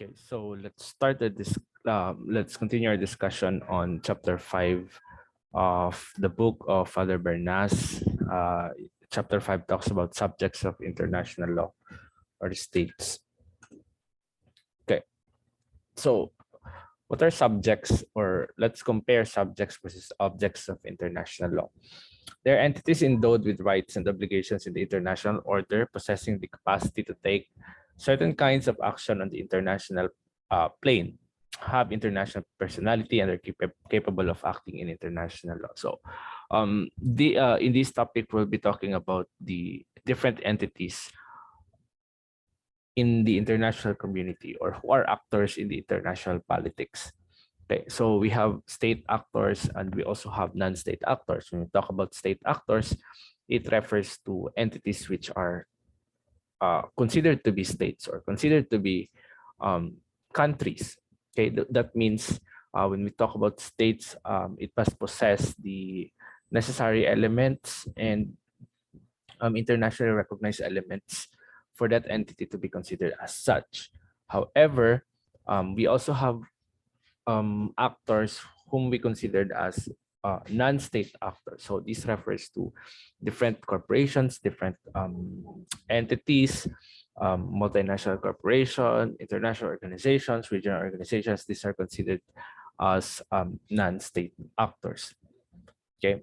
Okay, so let's start this. Let's continue our discussion on chapter 5 of the book of Father Bernas. Chapter 5 talks about subjects of international law or states. Okay, so what are subjects, or let's compare subjects versus objects of international law. They are entities endowed with rights and obligations in the international order, possessing the capacity to take certain kinds of action on the international plane, have international personality, and are capable of acting in international law. So, in this topic, we'll be talking about the different entities in the international community, or who are actors in the international politics. Okay, so we have state actors and we also have non-state actors. When we talk about state actors, it refers to entities which are considered to be states or considered to be countries. Okay, that means when we talk about states, it must possess the necessary elements and internationally recognized elements for that entity to be considered as such. However, we also have actors whom we considered as non-state actors. So this refers to different corporations, different entities, multinational corporation, international organizations, regional organizations. These are considered as non-state actors. Okay,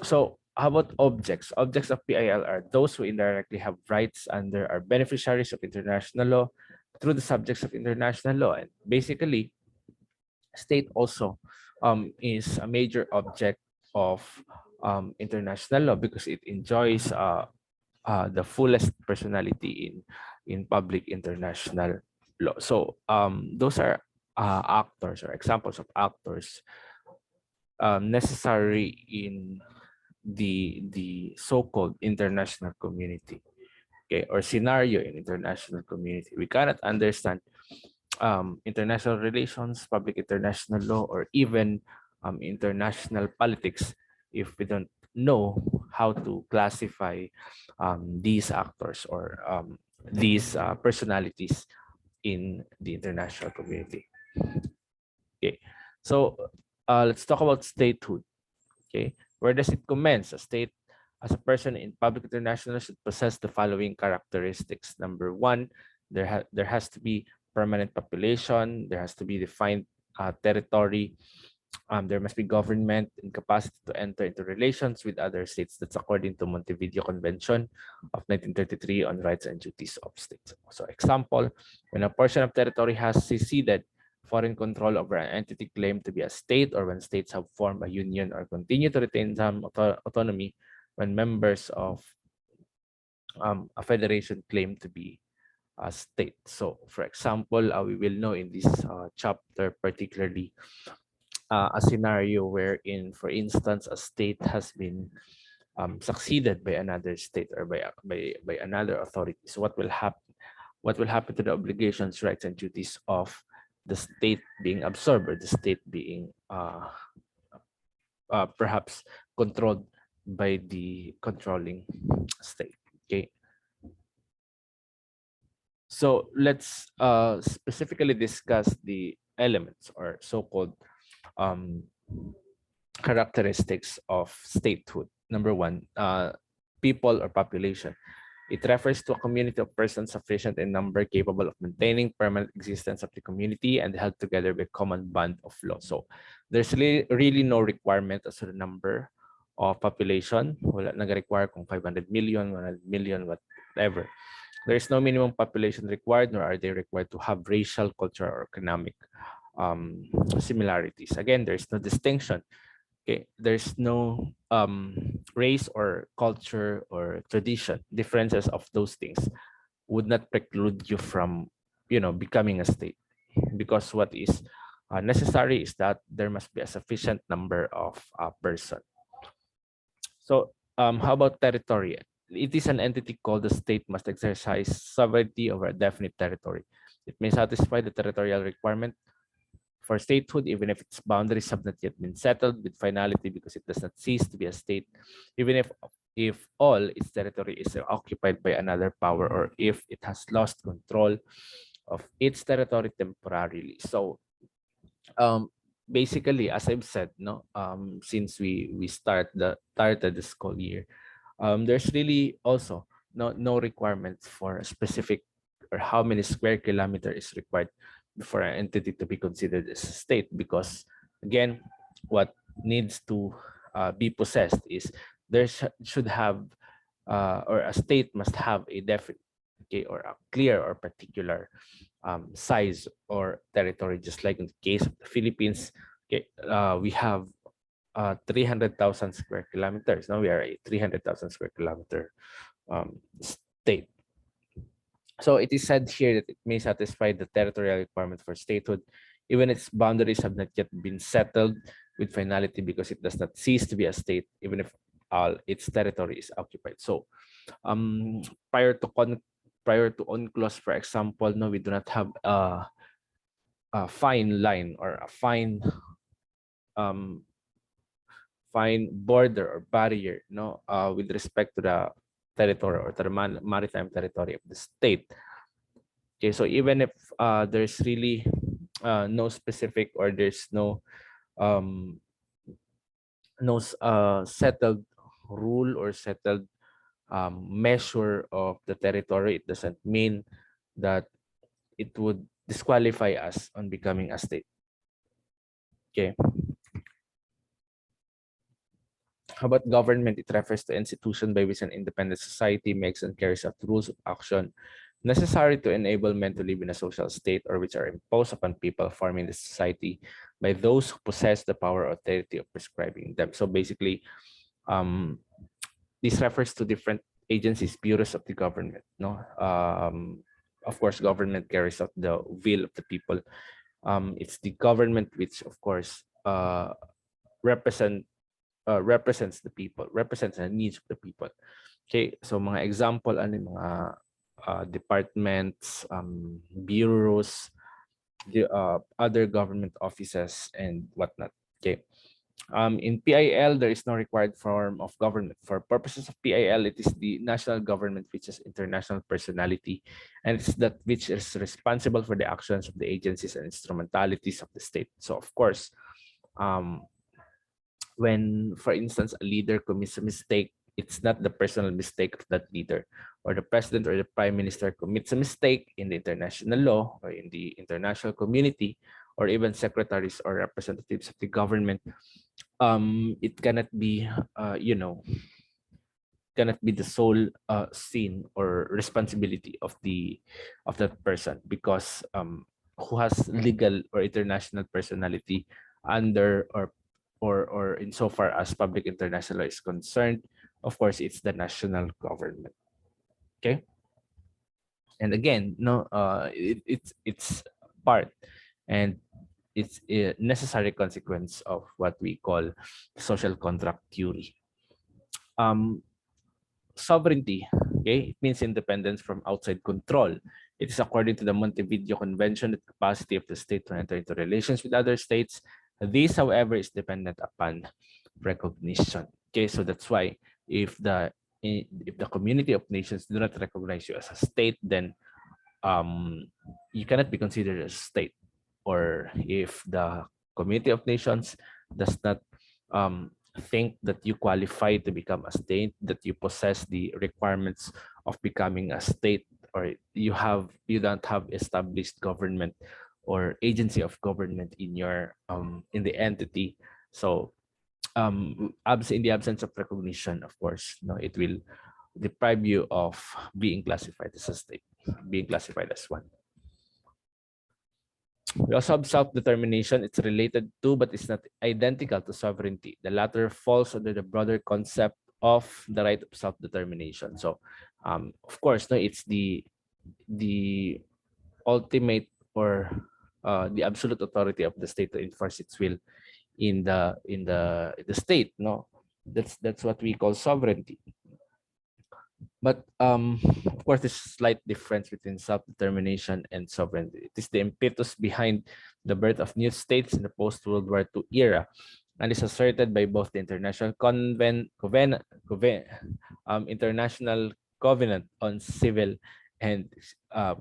so how about objects? Objects of PIL are those who indirectly have rights under our beneficiaries of international law through the subjects of international law. And basically, state also is a major object of international law because it enjoys the fullest personality in public international law. So those are actors or examples of actors necessary in the so-called international community, okay, or scenario in international community. We cannot understand international relations, public international law, or even international politics if we don't know how to classify these actors or these personalities in the international community. Okay, so let's talk about statehood. Okay, where does it commence? A state as a person in public international should possess the following characteristics. Number one, there has to be permanent population. There has to be defined territory. There must be government and capacity to enter into relations with other states. That's according to Montevideo Convention of 1933 on rights and duties of states. So example, when a portion of territory has seceded, foreign control over an entity claimed to be a state, or when states have formed a union or continue to retain some autonomy, when members of a federation claim to be a state. So for example, we will know in this chapter particularly a scenario wherein, for instance, a state has been succeeded by another state or by another authority. So what will happen? What will happen to the obligations, rights, and duties of the state being absorbed, or the state being perhaps controlled by the controlling state? Okay. So let's specifically discuss the elements or so-called um, characteristics of statehood. Number one, people or population. It refers to a community of persons sufficient in number capable of maintaining permanent existence of the community and held together by common bond of law. So there's really no requirement as to the number of population. Wala nag-require kung 500 million, 100 million, whatever. There is no minimum population required, nor are they required to have racial, cultural, or economic similarities. Again, there is no distinction. Okay, there's no race or culture or tradition. Differences of those things would not preclude you from, becoming a state, because what is necessary is that there must be a sufficient number of person. So how about territory? It is an entity called the state must exercise sovereignty over a definite territory. It may satisfy the territorial requirement for statehood, even if its boundaries have not yet been settled with finality, because it does not cease to be a state, even if all its territory is occupied by another power, or if it has lost control of its territory temporarily. So um, basically, as I've said, no, since we started the school year, there's really also no requirements for a specific or how many square kilometer is required for an entity to be considered as a state, because again, what needs to be possessed is should have or a state must have a definite, okay, or a clear or particular size or territory. Just like in the case of the Philippines, okay, we have 300,000 square kilometers. Now we are a 300,000 square kilometer state. So it is said here that it may satisfy the territorial requirement for statehood, even its boundaries have not yet been settled with finality, because it does not cease to be a state, even if all its territory is occupied. So um, prior to prior to UNCLOS, for example, no, we do not have a fine line or a um, fine border or barrier, no, with respect to the territory or to the maritime territory of the state. Okay, so even if there's really no specific, or there's um, no settled rule or settled measure of the territory, it doesn't mean that it would disqualify us on becoming a state. Okay. How about government? It refers to institution by which an independent society makes and carries out rules of action necessary to enable men to live in a social state, or which are imposed upon people forming the society by those who possess the power or authority of prescribing them. So basically, this refers to different agencies, bureaus of the government. No, of course, government carries out the will of the people. It's the government which, of course, represents the people, represents the needs of the people. Okay, so mga example, ano yung mga departments, bureaus, the other government offices, and whatnot. Okay. In PIL, there is no required form of government. For purposes of PIL, it is the national government which has international personality, and it's that which is responsible for the actions of the agencies and instrumentalities of the state. So, of course, when, for instance, a leader commits a mistake, it's not the personal mistake of that leader, or the president or the prime minister commits a mistake in the international law or in the international community, or even secretaries or representatives of the government. It cannot be, cannot be the sole sin or responsibility of that person, because who has legal or international personality under, or insofar as public international law is concerned, of course, it's the national government. Okay. And again, no, it's part, and it's a necessary consequence of what we call social contract theory. Sovereignty, okay, it means independence from outside control. It is according to the Montevideo Convention the capacity of the state to enter into relations with other states. This, however, is dependent upon recognition. Okay, so that's why if the community of nations do not recognize you as a state, then you cannot be considered a state. Or if the community of nations does not think that you qualify to become a state, that you possess the requirements of becoming a state, or you don't have established government or agency of government in your in the entity. So in the absence of recognition, of course, no, it will deprive you of being classified as a state, being classified as one. We also have self-determination. It's related to, but it's not identical to sovereignty. The latter falls under the broader concept of the right of self-determination. So, of course, no, it's the ultimate, or the absolute authority of the state to enforce its will in the state. No, that's what we call sovereignty. But of course, there's a slight difference between self-determination and sovereignty. It is the impetus behind the birth of new states in the post-World War II era, and is asserted by both the International International Covenant on Civil and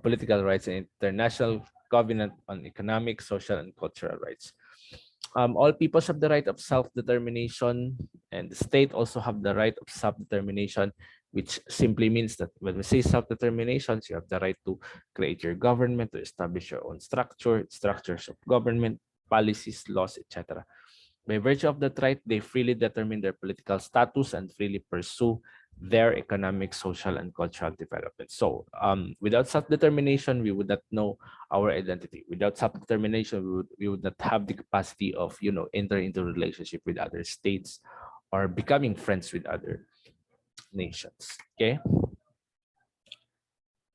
political rights and international covenant on economic, social, and cultural rights. All peoples have the right of self-determination, and the state also have the right of self-determination, which simply means that when we say self-determination, you have the right to create your government, to establish your own structure, structures of government, policies, laws, etc. By virtue of that right, they freely determine their political status and freely pursue their economic, social, and cultural development. So without self-determination, we would not know our identity. Without self-determination, we would not have the capacity of, enter into relationship with other states or becoming friends with other nations. Okay.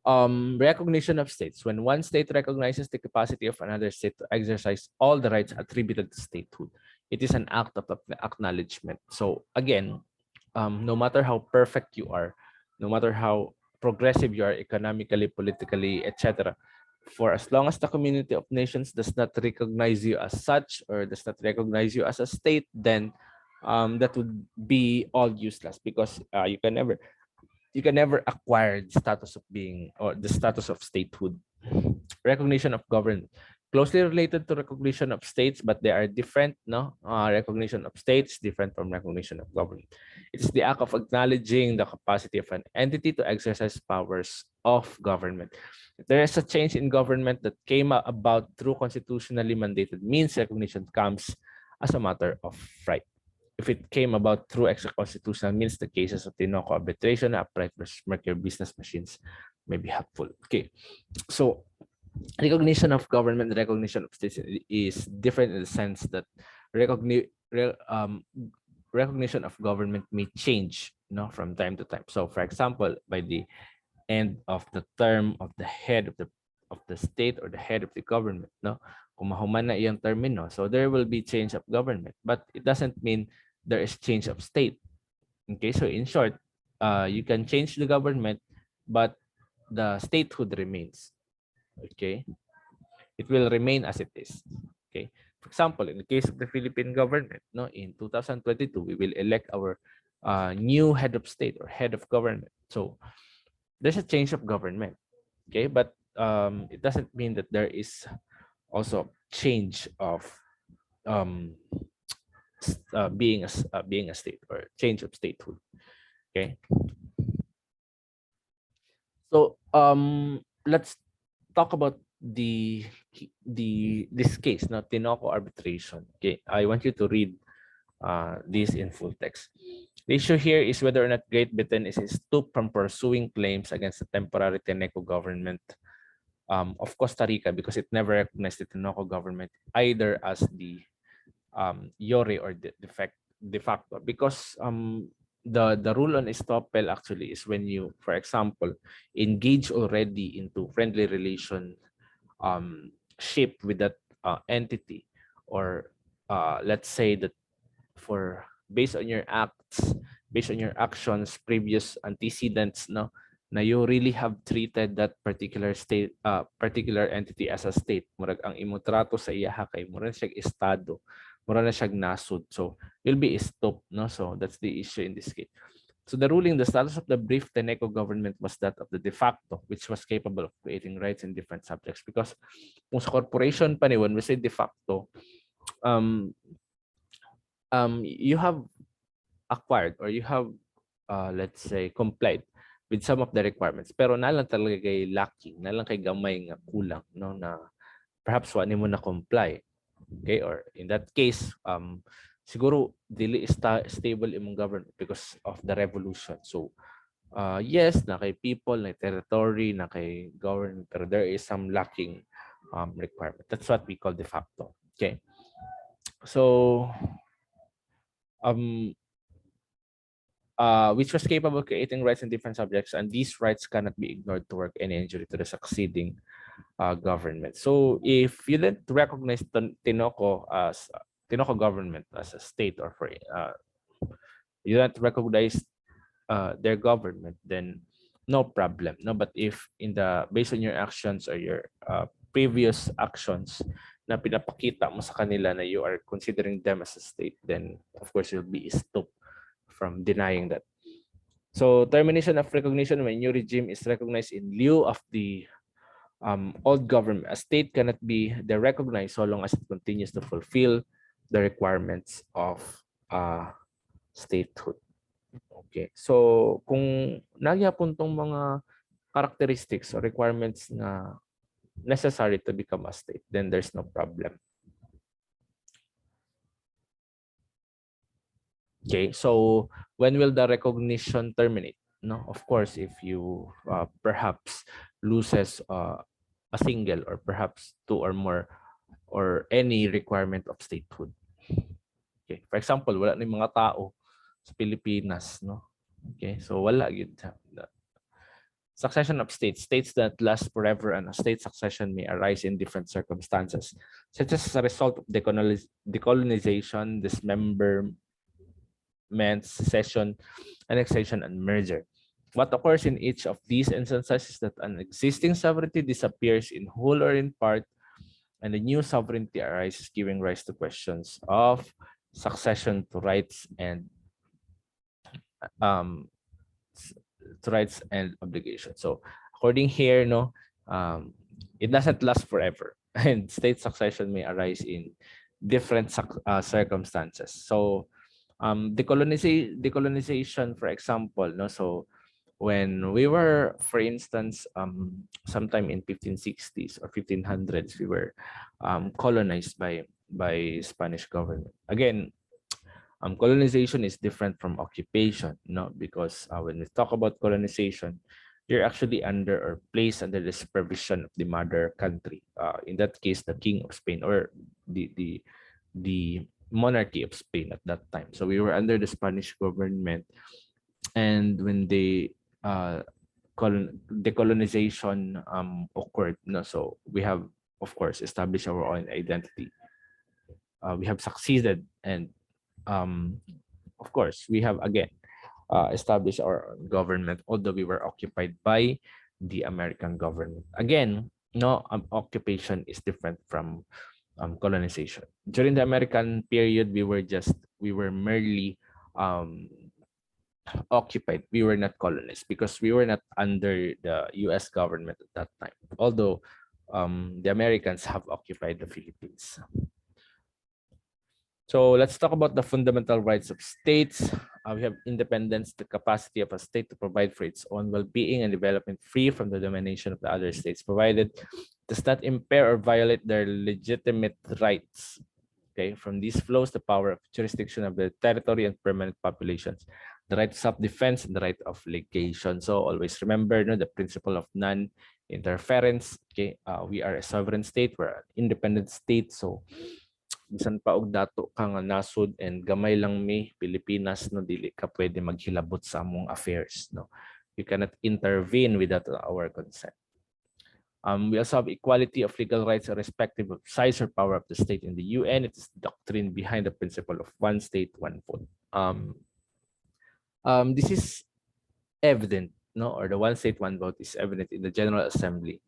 Recognition of states. When one state recognizes the capacity of another state to exercise all the rights attributed to statehood, it is an act of acknowledgement. So again, no matter how perfect you are, no matter how progressive you are economically, politically, etc., for as long as the community of nations does not recognize you as such or does not recognize you as a state, then that would be all useless, because you can never acquire the status of being or the status of statehood. Recognition of government, closely related to recognition of states, but they are different. No, recognition of states different from recognition of government. It's the act of acknowledging the capacity of an entity to exercise powers of government. If there is a change in government that came about through constitutionally mandated means, recognition comes as a matter of right. If it came about through extra-constitutional means, the cases of Tinoco arbitration, upright versus Mercury business machines may be helpful. Okay, so recognition of government, recognition of states is different in the sense that recogni re, recognition of government may change, from time to time. So, for example, by the end of the term of the head of the state or the head of the government, no, kung mahuman na iyang termino, so there will be change of government, but it doesn't mean there is change of state. Okay, so in short, you can change the government, but the statehood remains. Okay, it will remain as it is. Okay, for example, in the case of the Philippine government, no, in 2022 we will elect our new head of state or head of government. So there's a change of government. Okay, but it doesn't mean that there is also change of um, being a state or change of statehood. Okay, so let's talk about this case, not Tinoco arbitration. Okay, I want you to read this in full text. The issue here is whether or not Great Britain is stooped from pursuing claims against the temporary Teneco government of Costa Rica, because it never recognized the Tinoco government either as the Yori or de facto, because the rule on estoppel actually is when you, for example, engage already into friendly relation ship with that entity, or let's say that for based on your acts, based on your actions, previous antecedents, no, na you really have treated that particular state, particular entity as a state. Murag ang imo trato sa iya kay mura na siya estado, mura na siya nasud. So you'll be stopped, no? So that's the issue in this case. So the ruling, the status of the brief Teneco government was that of the de facto, which was capable of creating rights in different subjects. Because kung sa corporation pa ni, when we say de facto, um, you have acquired or you have, let's say, complied with some of the requirements. Pero nalang talaga kay lacking, nalang kay gamay nga kulang, no, na perhaps wani mo na comply. Okay, or in that case, siguro dili stable imong government because of the revolution. So, yes, na kay people, na territory, na kay government, pero there is some lacking requirement. That's what we call de facto. Okay. So, which was capable of creating rights in different subjects, and these rights cannot be ignored to work any injury to the succeeding government. So if you didn't recognize Tinoco government as a state, or for you don't recognize their government, then no problem. No, but if based on your actions or your previous actions na pinapakita mo sa kanila na you are considering them as a state, then of course you'll be stopped from denying that. So termination of recognition when new regime is recognized in lieu of the old government. A state cannot be derecognized so long as it continues to fulfill the requirements of statehood. Okay. So kung nagyapon tong mga characteristics or requirements na necessary to become a state, then there's no problem. Okay. So when will the recognition terminate? No, of course, if you perhaps loses a single or perhaps two or more or any requirement of statehood. Okay. For example, wala na yung mga tao sa Pilipinas, no? Okay. So wala yun. Succession of states that last forever, and a state succession may arise in different circumstances, such as a result of decolonization, dismemberment, secession, annexation, and merger. What occurs in each of these instances is that an existing sovereignty disappears in whole or in part, and a new sovereignty arises, giving rise to questions of succession to rights and um, obligations. So according here, no, it doesn't last forever, and state succession may arise in different circumstances. So decolonization, for example, no, so when we were, for instance, sometime in 1560s or 1500s, we were colonized by Spanish government. Again, colonization is different from occupation, no? Because when we talk about colonization, you're actually under or placed under the supervision of the mother country. In that case, the King of Spain or the monarchy of Spain at that time. So we were under the Spanish government, and when they decolonization occurred, no? So we have, of course, established our own identity. We have succeeded, and of course, we have again established our government, although we were occupied by the American government. Again, no, occupation is different from colonization. During the American period, we were merely occupied. We were not colonized because we were not under the U.S. government at that time. Although the Americans have occupied the Philippines. So let's talk about the fundamental rights of states. We have independence, the capacity of a state to provide for its own well-being and development free from the domination of the other states, provided it does not impair or violate their legitimate rights. Okay, from these flows the power of jurisdiction of the territory and permanent populations, the right of self-defense, and the right of legation. So always remember, no, the principle of non-interference. Okay, we are a sovereign state, we're an independent state. So bisan pa og dato ka nga nasod and gamay lang mi Pilipinas, no, dili ka pwede maghilabot sa among affairs, no. You cannot intervene without our consent. We also have equality of legal rights irrespective of size or power of the state. In the UN, it is the doctrine behind the principle of one state, one vote. This is evident, no, or the one state, one vote is evident in the General Assembly.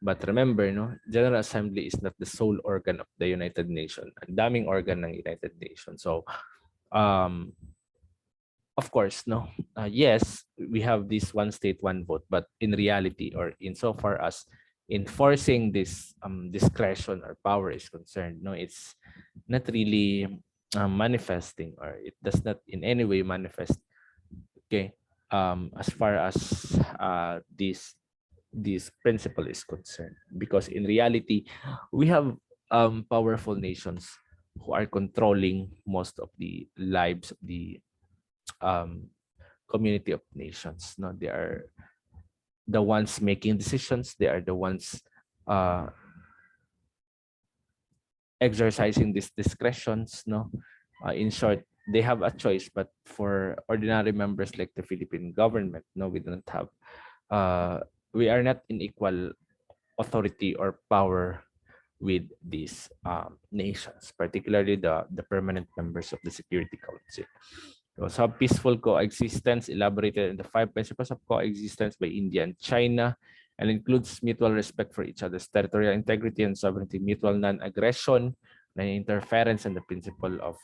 But remember, no, General Assembly is not the sole organ of the United Nations. Ang daming organ ng United Nations. So, of course, no, yes, we have this one state, one vote, but in reality, or insofar as enforcing this discretion or power is concerned, no, it's not really manifesting, or it does not in any way manifest. Okay, as far as this principle is concerned, because in reality, we have powerful nations who are controlling most of the lives of the community of nations. No, they are the ones making decisions. They are the ones exercising these discretions. No, in short, they have a choice. But for ordinary members like the Philippine government, no, we don't have. We are not in equal authority or power with these nations, particularly the permanent members of the Security Council. So peaceful coexistence elaborated in the 5 principles of coexistence by India and China, and includes mutual respect for each other's territorial integrity and sovereignty, mutual non-aggression, non-interference, and the principle of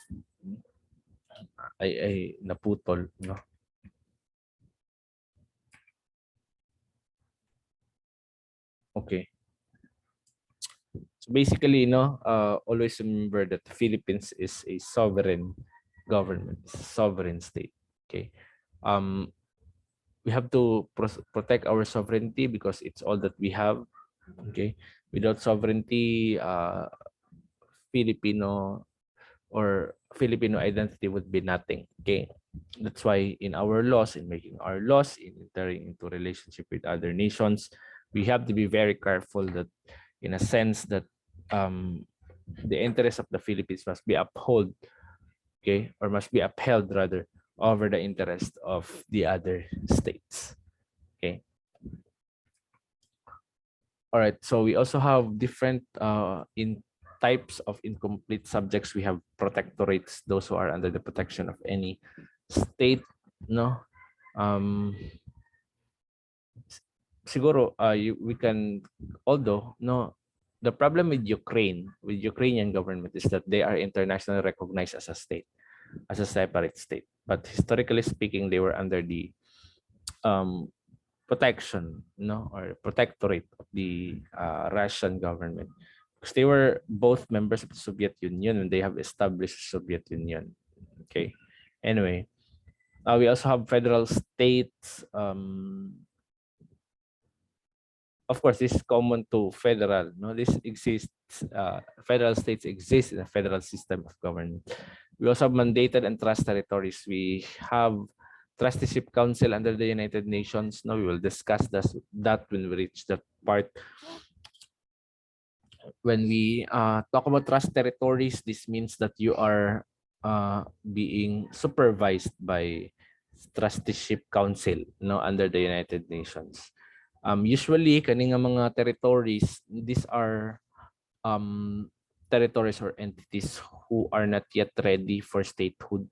ay naputol, no? Okay. So basically, always remember that the Philippines is a sovereign government, it's a sovereign state. Okay. Um, we have to protect our sovereignty because it's all that we have. Okay. Without sovereignty, Filipino or Filipino identity would be nothing. Okay. That's why in our laws, in making our laws, in entering into relationship with other nations, we have to be very careful that, in a sense, that the interest of the Philippines must be upheld, okay, or must be upheld rather, over the interest of the other states. Okay. All right. So we also have different in types of incomplete subjects. We have protectorates, those who are under the protection of any state. No. Um, Siguro we can, although no, the problem with Ukrainian government is that they are internationally recognized as a state, as a separate state, but historically speaking they were under the um protection, or protectorate of the Russian government, because they were both members of the Soviet Union and they have established the Soviet Union. Okay. Anyway, we also have federal states. Of course, this is common to federal. No, this exists. Federal states exist in a federal system of government. We also have mandated and trust territories. We have trusteeship council under the United Nations. No, we will discuss that when we reach that part. When we talk about trust territories, this means that you are being supervised by trusteeship council, under the United Nations. Usually, kaning mga territories, these are territories or entities who are not yet ready for statehood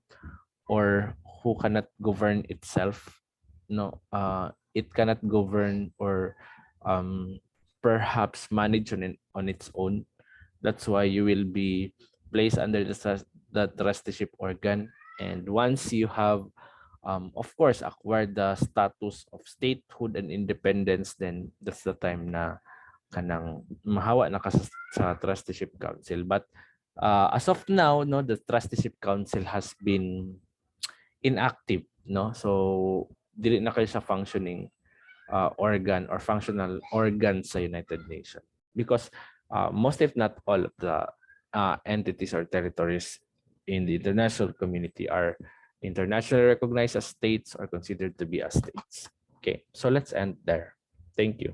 or who cannot govern itself. It cannot govern or perhaps manage on its own. That's why you will be placed under the trusteeship organ. And once you have, of course, acquired the status of statehood and independence, then that's the time na kanang mahawa na ka sa trusteeship council. But as of now, no, the trusteeship council has been inactive, no? So dili na kayo sa functioning organ or functional organ sa United Nations, because most if not all of the entities or territories in the international community are internationally recognized as states or considered to be as states. Okay, so let's end there. Thank you.